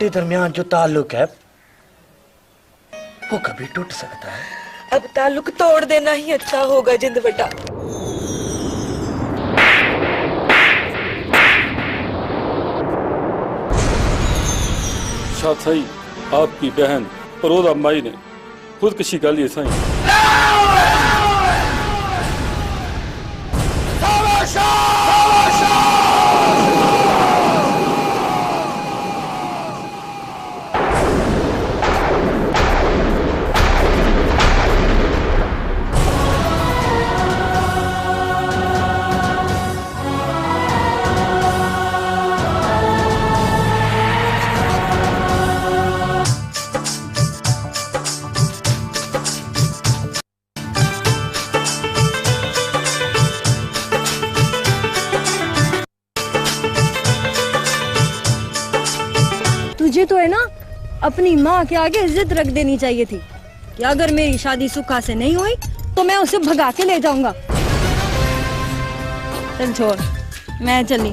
हमारे दरमियान जो ताल्लुक है वो कभी टूट सकता है। अब ताल्लुक तोड़ देना ही अच्छा होगा जिंद बेटा। शायद सही आपकी बहन रोजा माई ने खुदकशी कर ली सही। तुझे तो है ना अपनी माँ के आगे जिद रख देनी चाहिए थी कि अगर मेरी शादी सुखा से नहीं हुई तो मैं उसे भगा के ले जाऊंगा। चल छोड़, मैं चली।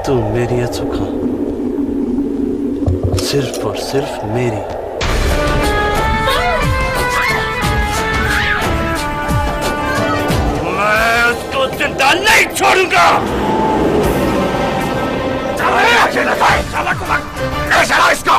तू मेरी है सुखा, सिर्फ और सिर्फ मेरी। जिंदा नहीं छोड़ूंगा। इसको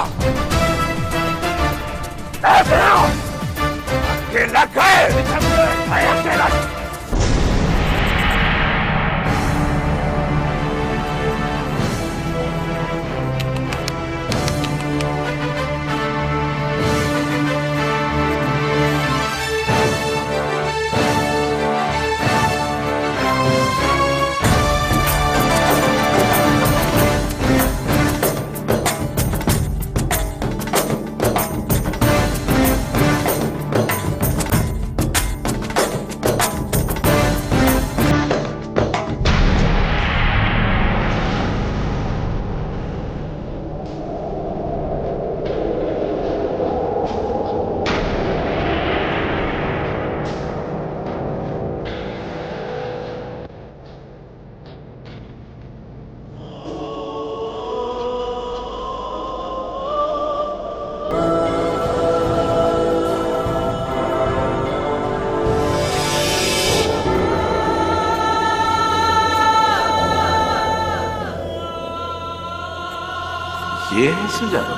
ये है सुजाता।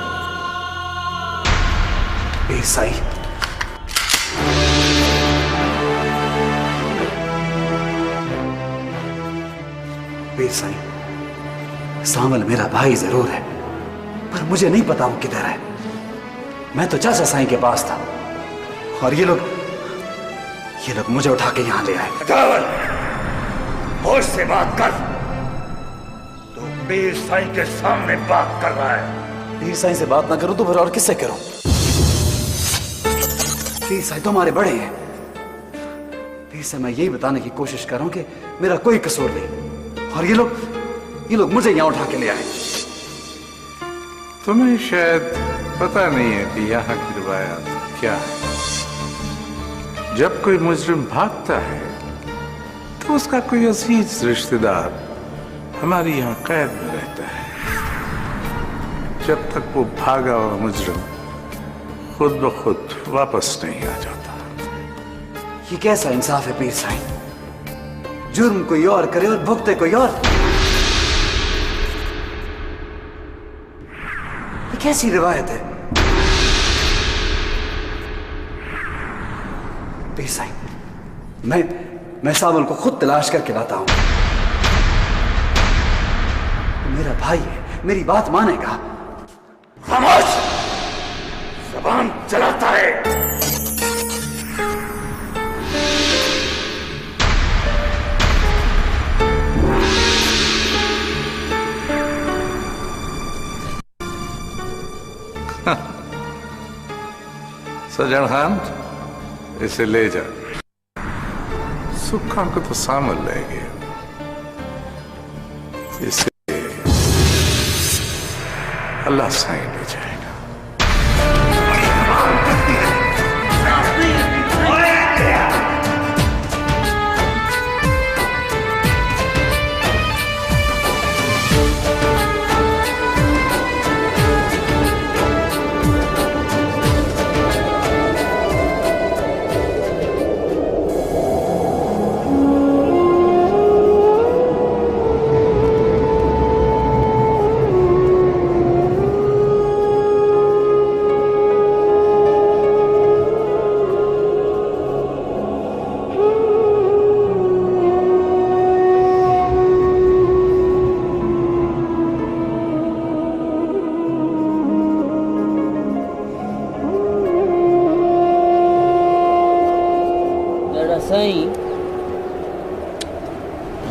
साई, साई, सावल मेरा भाई जरूर है पर मुझे नहीं पता वो किधर है। मैं तो चाचा साई के पास था और ये लोग मुझे उठा के यहां ले आए। सावल, होश से बात कर। तू पीर साई के सामने बात कर रहा है। पीर साई से बात ना करूं तो फिर और किससे करूं? पीर साई तो हमारे बड़े हैं। पीर साई मैं यही बताने की कोशिश कर रहा हूं कि मेरा कोई कसूर नहीं और ये लोग मुझे यहां उठा के ले आए। तुम्हें शायद पता नहीं है कि यहाँ की रिवायत क्या है। जब कोई मुजरिम भागता है तो उसका कोई अजीज रिश्तेदार हमारे यहाँ कैद में रहता है जब तक वो भागा हुआ मुजरिम खुद ब खुद वापस नहीं आ जाता। ये कैसा इंसाफ है पीर साई? जुर्म कोई और करे और भुगते कोई और। ये कैसी रिवायत है? पीर साई, मैं सावल को खुद तलाश करके लाता हूं। मेरा भाई है, मेरी बात मानेगा। खामोश, ज़बान चलाता है। सजन खान, इसे ले जा। सुखा को तो सामल ले गया, इसे अल्लाह साईं ले जाएगा।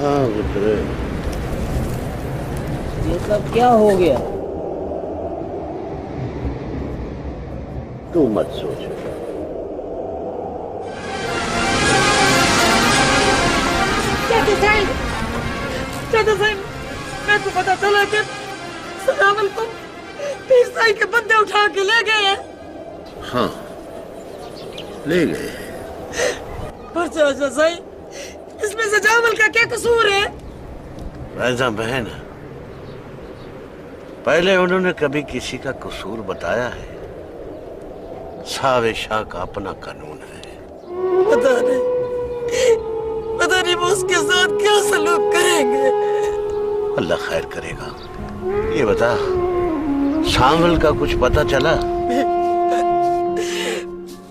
हाँ पुत्र, ये सब क्या हो गया? तू मत सोच। चाचा साहब, मेरे को पता चला कि सजावल को पीर साईं के बंदे उठा के ले गए हैं। हाँ, ले गए। पर चाचा साईं, इसमें सजावल का क्या कसूर है? राजा बहन, पहले उन्होंने कभी किसी का कसूर बताया है? सावे शाह का अपना कानून है। पता नहीं वो उसके साथ क्या सलूक करेंगे। अल्लाह खैर करेगा। ये बता, सांवल का कुछ पता चला?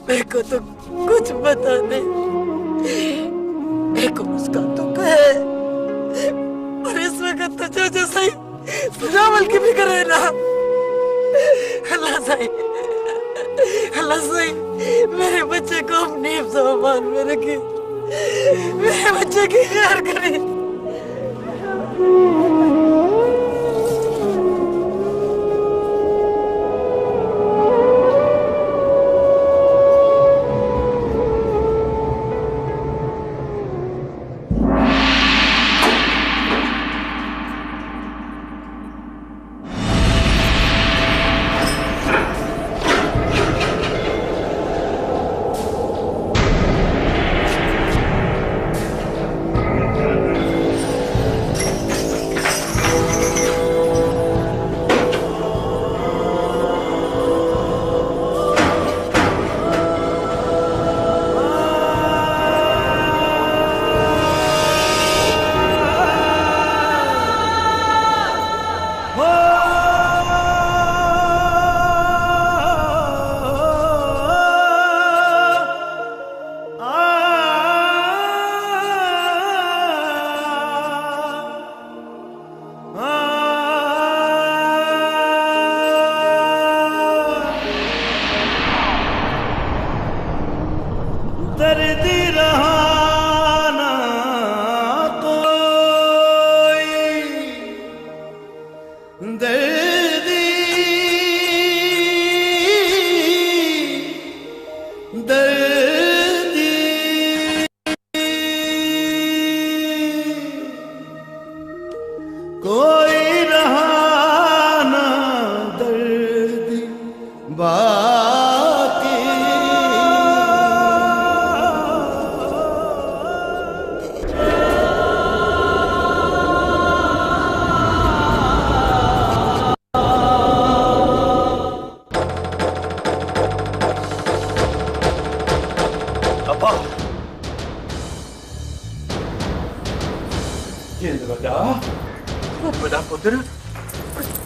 मेरे को तो कुछ पता नहीं। मेरे को उसका दुख है, और इस वक्त तो चाचा सही सजावल की भी करे ना। अल्लाह सही मेरे बच्चे को अपनी सामान में रखे, मेरे बच्चे की खैर करे।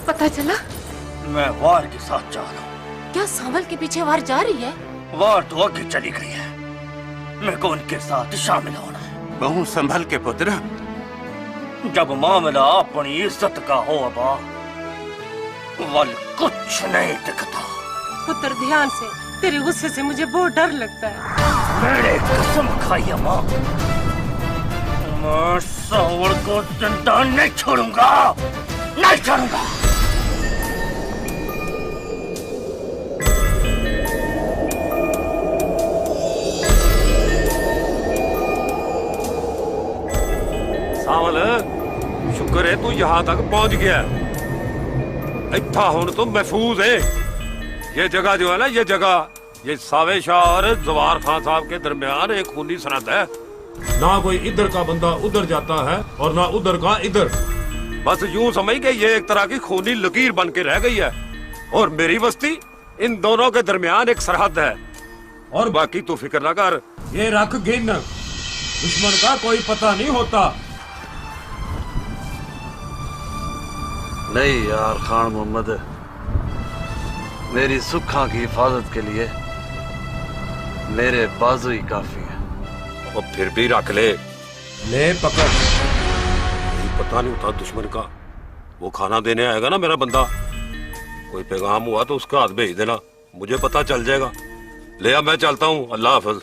पता चला? मैं वार के साथ जा रहा हूँ। क्या सांवल के पीछे वार जा रही है? वार तो आगे चली गई है, मेरे को उनके साथ शामिल होना है। बहु संभल के पुत्र। जब मामला अपनी इज्जत का हो अबा, वल कुछ नहीं दिखता। पुत्र ध्यान से, तेरे गुस्से से मुझे बहुत डर लगता है। मैंने कसम खाई अम्मा, मैं सांवल को जिंदा नहीं छोड़ूंगा, नहीं छोड़ूंगा। सांवल, शुक्र है तू यहाँ तक पहुँच गया। इत्था हुन तो महफूज है। ये जगह जो है ना, ये जगह, ये सावे शाह और जवार खान साहब के दरमियान एक खूनी सरहद है। ना कोई इधर का बंदा उधर जाता है और ना उधर का इधर। बस यूं समझ के ये एक तरह की खूनी लकीर बन के रह गई है, और मेरी बस्ती इन दोनों के दरमियान एक सरहद है। और बाकी तू फिक्र ना कर, ये रख गिन, दुश्मन का कोई पता नहीं होता। नहीं यार खान मोहम्मद, मेरी सुखा की हिफाजत के लिए मेरे बाजू ही काफी है। और फिर भी रख ले पकड़। पता नहीं होता दुश्मन का, वो खाना देने आएगा ना मेरा बंदा, कोई पैगाम हुआ तो उसका हाथ भेज देना, मुझे पता चल जाएगा। ले अब मैं चलता हूँ, अल्लाह हाफिज।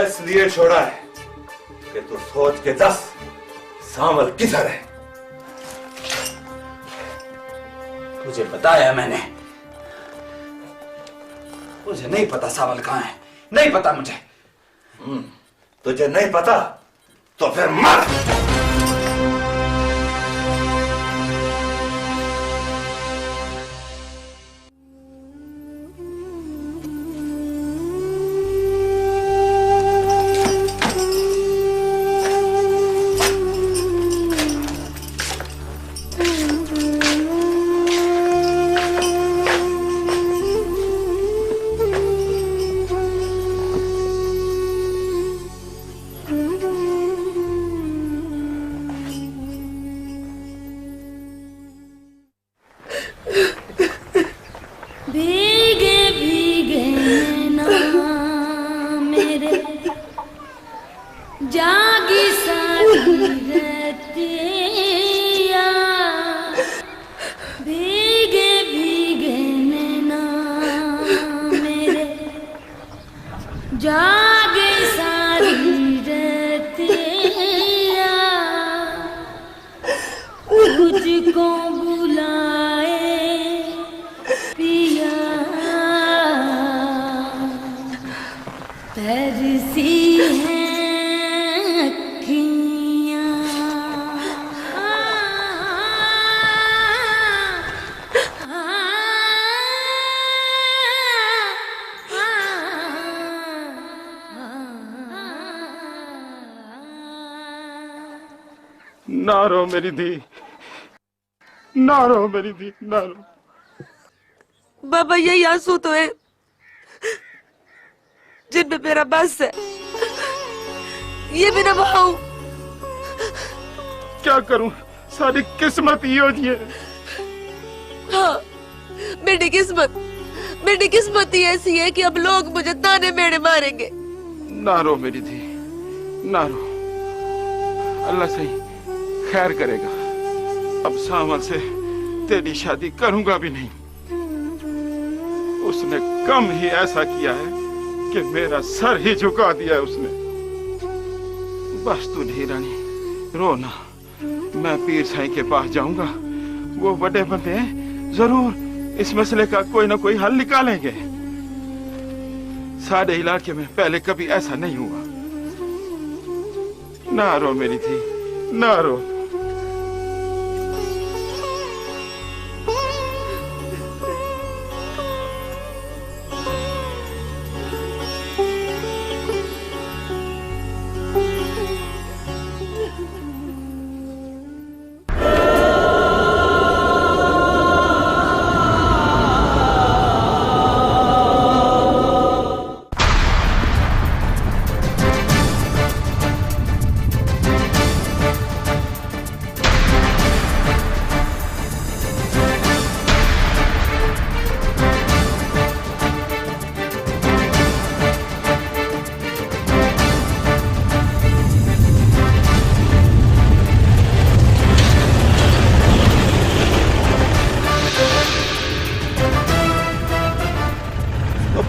इसलिए छोड़ा है कि तू सोच के दस सामल किधर है। तुझे बताया मैंने, मुझे नहीं पता सावल कहां है, नहीं पता मुझे। तुझे नहीं पता तो फिर मर। ना रो मेरी धी, ना रो मेरी धी, ना रो। बाबा यही आंसू तो है जिनमें मेरा बस है, ये भी ना बहाऊं। क्या करूं, सारी किस्मत ही होती है। हाँ, मेरी किस्मत ही ऐसी है कि अब लोग मुझे ताने मेरे मारेंगे। ना रो मेरी धी, ना रो, अल्लाह सही खैर करेगा। अब सावल से तेरी शादी करूंगा भी नहीं। उसने कम ही ऐसा किया है कि मेरा सर ही झुका दिया है उसने। बस तू नहीं रानी, रो ना, मैं पीर साईं के पास जाऊंगा। वो बड़े बंदे हैं, जरूर इस मसले का कोई ना कोई हल निकालेंगे। सारे इलाके में पहले कभी ऐसा नहीं हुआ। ना रो मेरी थी, ना रो।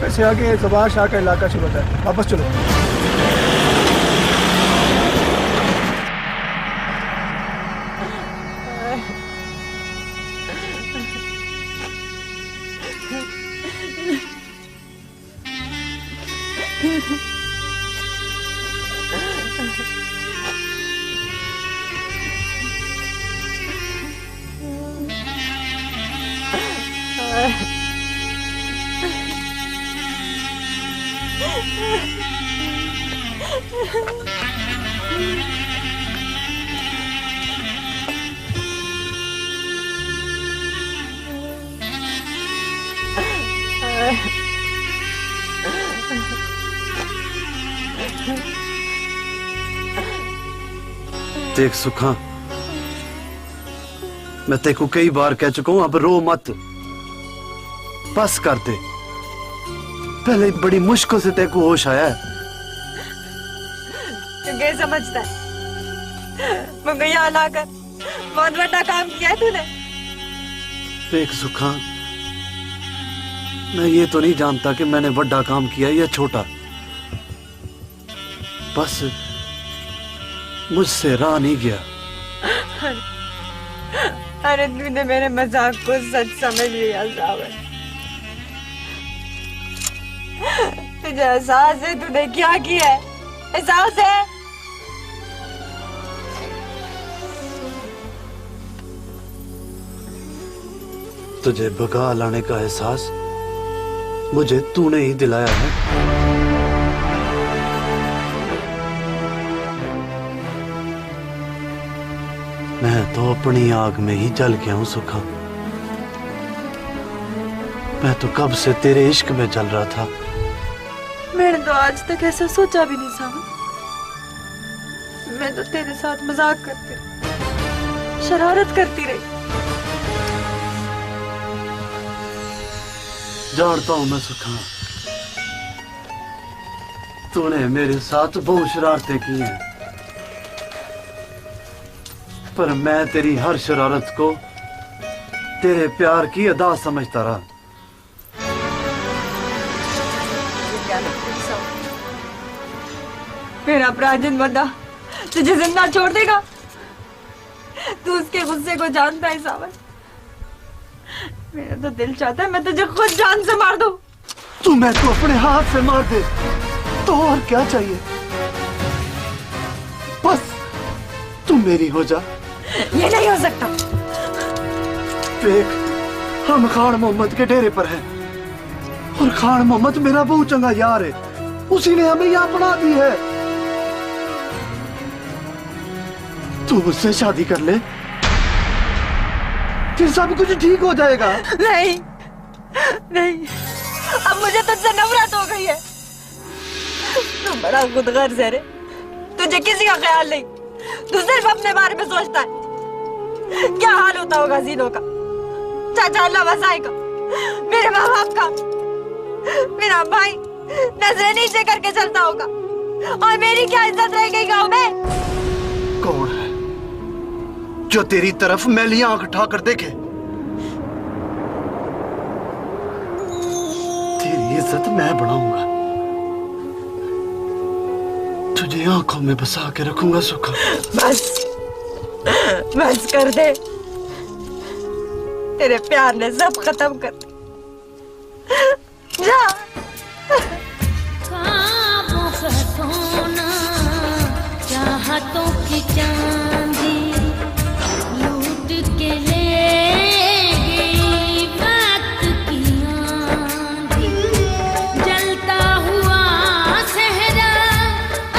से आगे ज़बार शाह का इलाका शुरू होता है। वापस चलो। देख सुखा, मैं तेको कई बार कह चुका हूं, अब रो मत, बस कर दे। पहले बड़ी मुश्किल से तेको होश आया है। तू क्या समझता है? मुझे यहाँ लाकर बहुत बड़ा काम किया है तूने। देख सुखा, मैं ये तो नहीं जानता कि मैंने बड़ा काम किया या छोटा, बस मुझसे रहा नहीं गया। अरे तूने मेरे मजाक को सच समझ लिया सावन। तुझे एहसास है तूने क्या किया है? एहसास है? तुझे भगा लाने का एहसास मुझे तूने ही दिलाया है। मैं तो अपनी आग में ही जल गया हूं सुखा। मैं तो कब से तेरे इश्क में जल रहा था। मैंने तो आज तक ऐसा सोचा भी नहीं सावन। मैं तो तेरे साथ मजाक करती रही, शरारत करती रही। जानता हूं मैं सुखा, तूने मेरे साथ बहुत शरारतें की हैं, पर मैं तेरी हर शरारत को तेरे प्यार की अदा समझता रहा। मेरा अपराधीन बंदा तुझे जिंदा छोड़ देगा? तू उसके गुस्से को जानता है सावन। मेरा तो दिल चाहता है मैं तुझे खुद जान से मार दूं। तू मैं तो अपने हाथ से मार दे तो और क्या चाहिए? बस तू मेरी हो जा। ये नहीं हो सकता। देख, हम खान मोहम्मद के डेरे पर हैं और खान मोहम्मद मेरा बहुत चंगा यार है, उसी ने हमें यहाँ अपना दी है। तू मुझसे शादी कर ले, फिर सब कुछ ठीक हो जाएगा। नहीं नहीं, अब मुझे तुझसे नफरत हो गई है। तू बड़ा खुदगर्ज है रे, तुझे किसी का ख्याल नहीं, तू सिर्फ अपने बारे में सोचता है। क्या हाल होता होगा जीनों का, चाचा अल्लाह बसाए का, मेरे माँ बाप का, मेरा भाई नजरें नीचे करके चलता होगा, और मेरी क्या इज्जत रह गई गाँव में? कौन है जो तेरी तरफ मैली आंख उठाकर देखे? तेरी इज्जत मैं बढ़ाऊंगा, तुझे आंखों में बसा के रखूंगा सुखा। बस कर दे, तेरे प्यार ने सब खत्म कर दिया। जा। ख्वाबों का सोना, चाहतों की चांदी लूट के लेगी वक्त की आंधी। जलता हुआ सहरा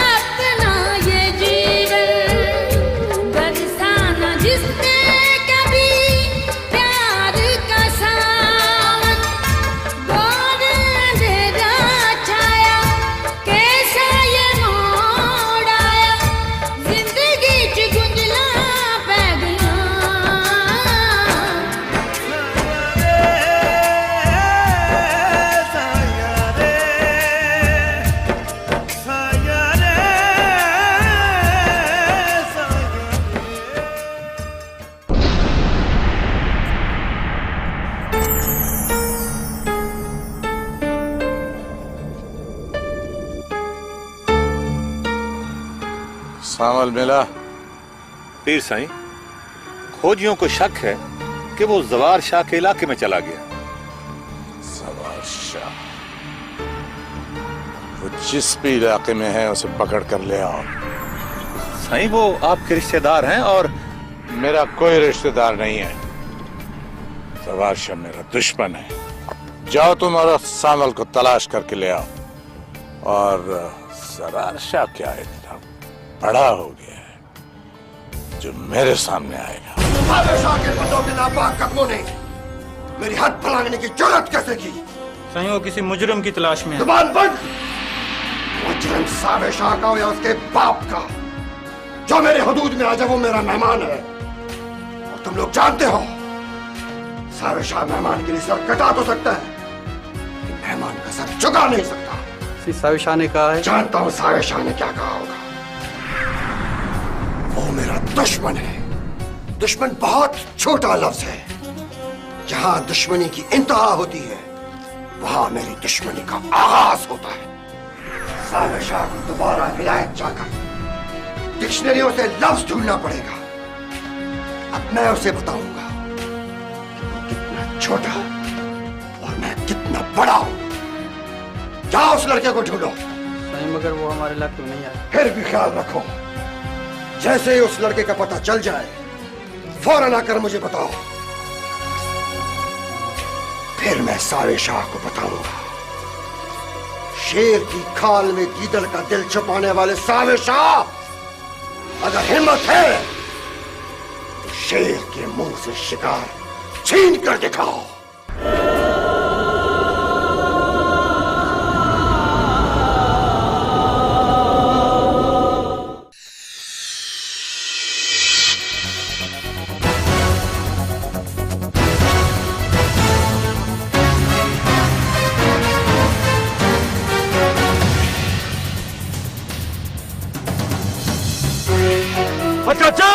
अपना ये जीवन, बरसाना जिसने कभी प्यार का सावन। गौर अंधेरा छाया, कैसा ये मोड़ आया, जिंदगी च गुंजला पै गया। सावल मिला? पीर साईं, खोजियों को शक है कि वो जवार शाह के इलाके में चला गया। जवार शाह, वो जिस भी इलाके में है उसे पकड़ कर ले आओ। साईं, वो आपके रिश्तेदार हैं और मेरा कोई रिश्तेदार नहीं है। जवार शाह मेरा दुश्मन है। जाओ तुम और सावल को तलाश करके ले आओ। और जवार शाह क्या है, इतना बड़ा हो गया है जो मेरे सामने आएगा। सावे शाह के बंदों के नापाक कदमों ने मेरी हद फलांगने की जुर्रत कैसे की? सही वो किसी मुजरिम की तलाश में है। जुबान बंद! मुजरिम सावे शाह का हो या उसके बाप का, जो मेरे हुदूद में आ जाए वो मेरा मेहमान है। और तुम लोग जानते हो, सावे शाह मेहमान के लिए सर कटा तो सकता है, मेहमान का सर झुका नहीं सकता। सावे शाह ने कहा है। जानता हूं सावे शाह ने क्या कहा होगा। वो मेरा दुश्मन है। दुश्मन बहुत छोटा लफ्ज है। जहां दुश्मनी की इंतहा होती है, वहां मेरी दुश्मनी का आगाज होता है। सावे शाह को दोबारा हिदायत जाकर डिक्शनरियों से लफ्ज ढूंढना पड़ेगा। अब मैं उसे बताऊंगा कि वो कितना छोटा और मैं कितना बड़ा हूं। जाओ उस लड़के को ढूंढो। मगर वो हमारे इलाके में नहीं आया। फिर भी ख्याल रखो, जैसे ही उस लड़के का पता चल जाए फौरन आकर मुझे बताओ। फिर मैं सावे शाह को बताऊंगा। शेर की खाल में गीदड़ का दिल छुपाने वाले सावे शाह, अगर हिम्मत है तो शेर के मुंह से शिकार छीन कर दिखाओ। चाचा!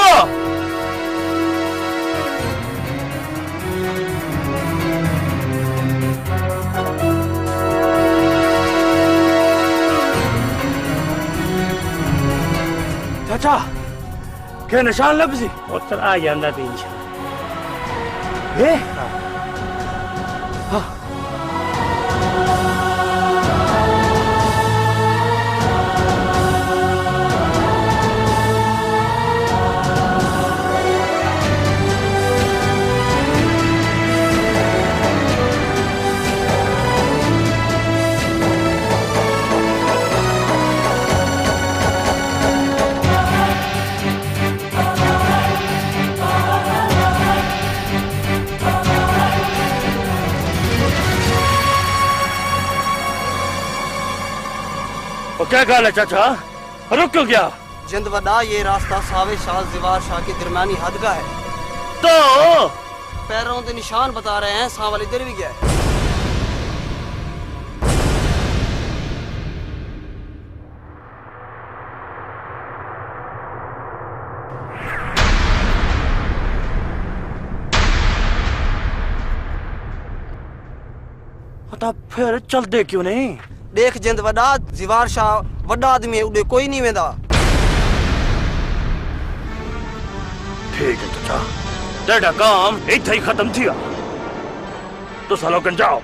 चाचा, क्या निशान लब्जी? उत्तर आ जाता तीन निशान। हाँ। क्या गाल है चाचा? रुक क्यों गया? जिंद वदा, ये रास्ता सावे शाह ज़वार शाह की दरमियानी हद का है। तो पैरों के निशान बता रहे हैं। सावल इधर भी गया है। फिर चल दे क्यों नहीं? देख जिंद वदा, ज़वार शाह वड्डा आदमी है, उड़े कोई नहीं वेंदा। ठीक है तो जा तेरा काम इतना ही खत्म थिया तो सालोकन जाओ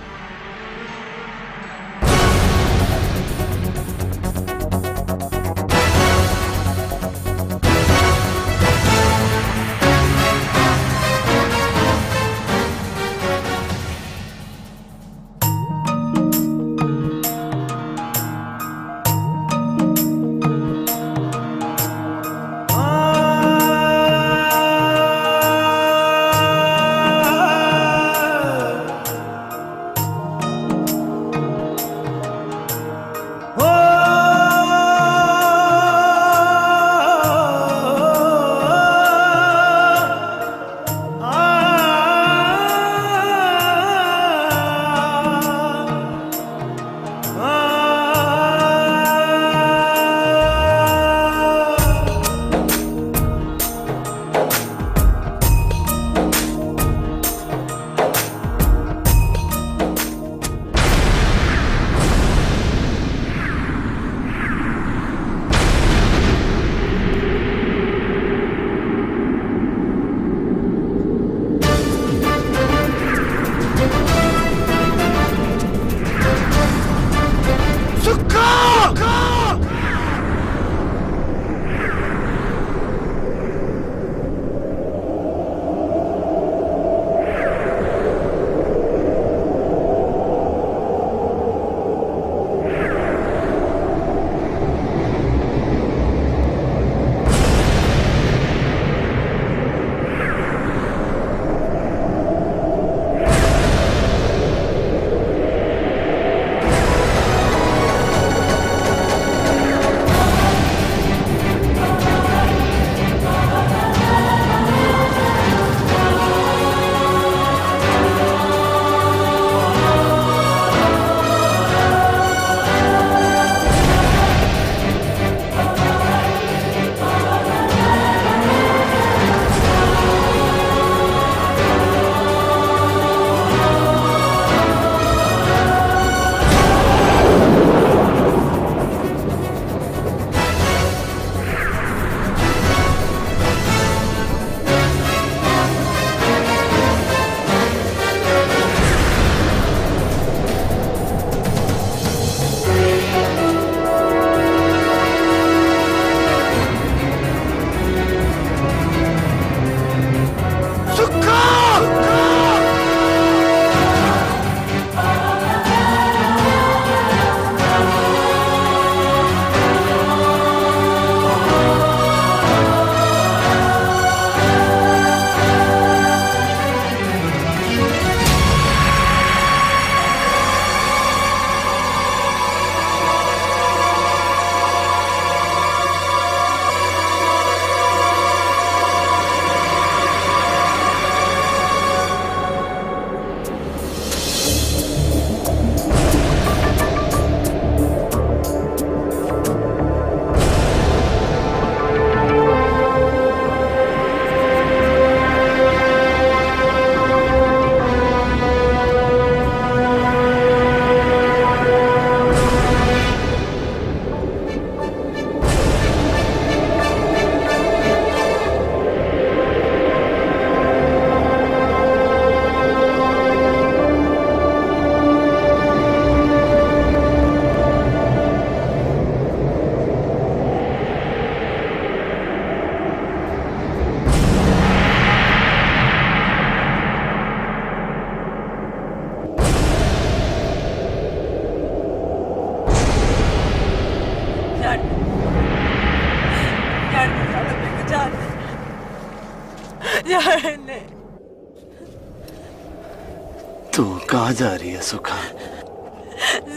तू कहाँ जा रही है सुखा?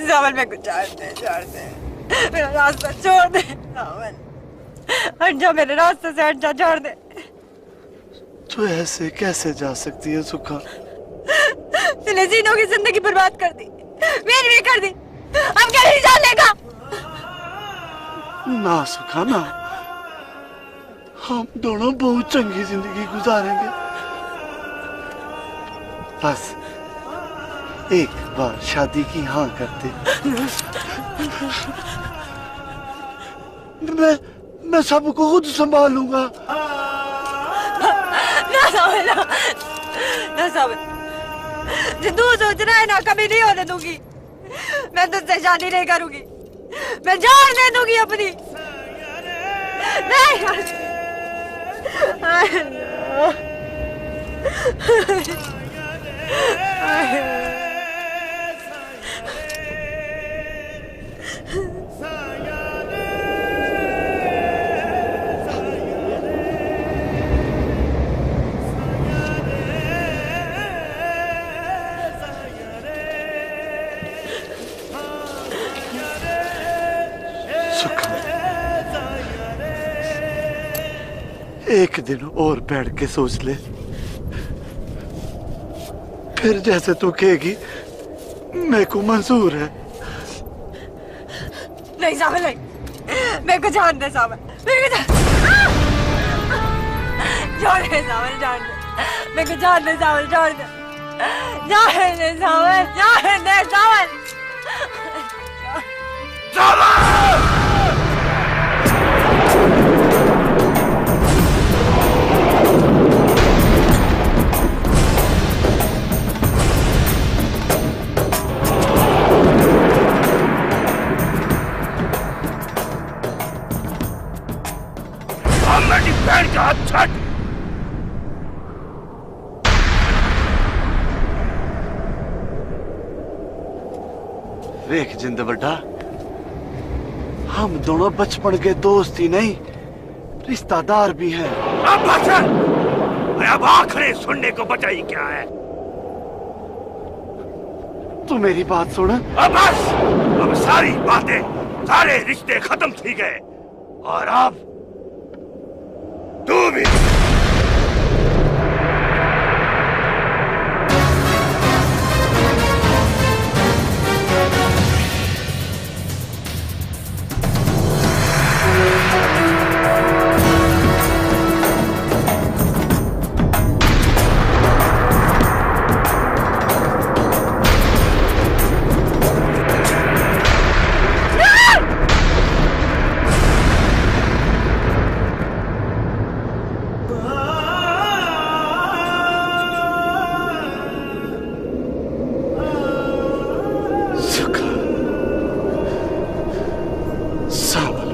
सावन मेरे को छोड़ दे मेरा रास्ता छोड़ दे सावन, हट जा मेरे रास्ते से, हट जा, छोड़ दे। तू ऐसे कैसे जा सकती है सुखा? तूने जीनों की जिंदगी बर्बाद कर दी, मेरी भी कर दी, अब क्या नहीं जान लेगा? ना सुखा ना, हम दोनों बहुत चंगी जिंदगी गुजारेंगे। बस एक बार शादी की हाँ करते। मैं सबको खुद संभालूंगा। ना सावन, जो तू सोच रहा है ना कभी नहीं होने दूंगी। मैं तुझसे शादी नहीं करूंगी, मैं जान दे दूंगी अपनी। नहीं एक दिन और बैठ के सोच ले, फिर जैसे तू कहेगी मेरे को मंजूर है। नहीं सावन नहीं, मेरे को जान दे सावन, मेरे को जान दे सावन, जान दे, मेरे को जान दे सावन, जान दे, जान दे सावन, जान दे सावन, मेरी बहन का हाथ छट। देख जिंद बड्डा, हम दोनों बचपन के दोस्त ही नहीं रिश्तेदार भी हैं। अब बचन, अब आखिरी सुनने को बचा ही क्या है? तू मेरी बात सुन। अब बस, अब सारी बातें, सारे रिश्ते खत्म थी गए और अब तू भी।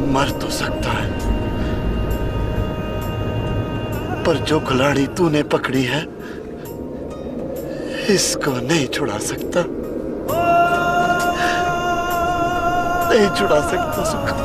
मर तो सकता है, पर जो खिलाड़ी तूने पकड़ी है इसको नहीं छुड़ा सकता, नहीं छुड़ा सकता सुख।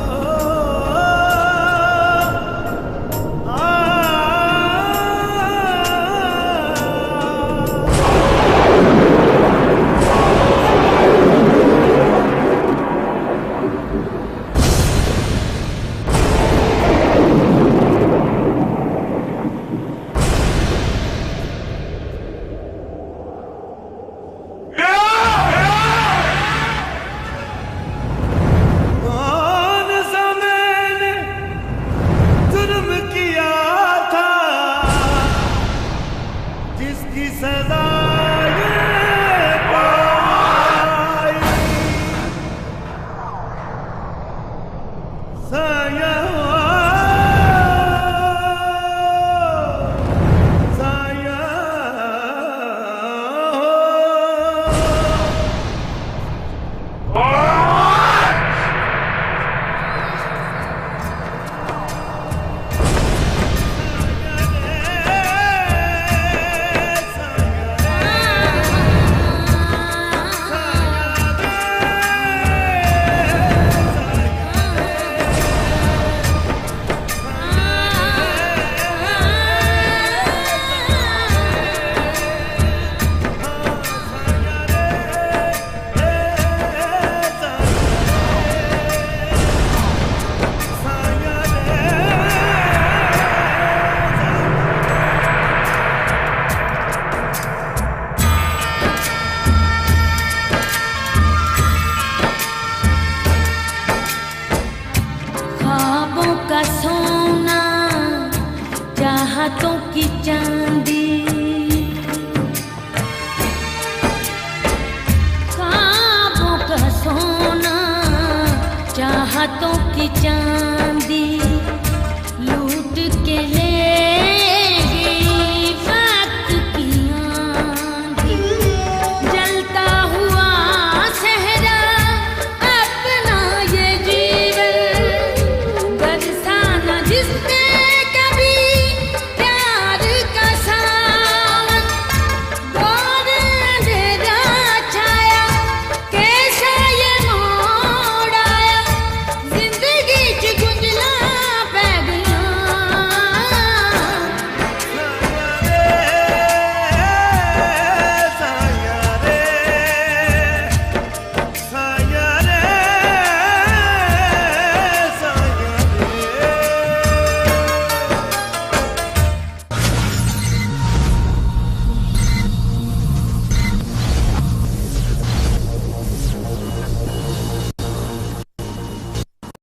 हाथों की चांदी, ख्वाबों का सोना, चाहतों की चांदी।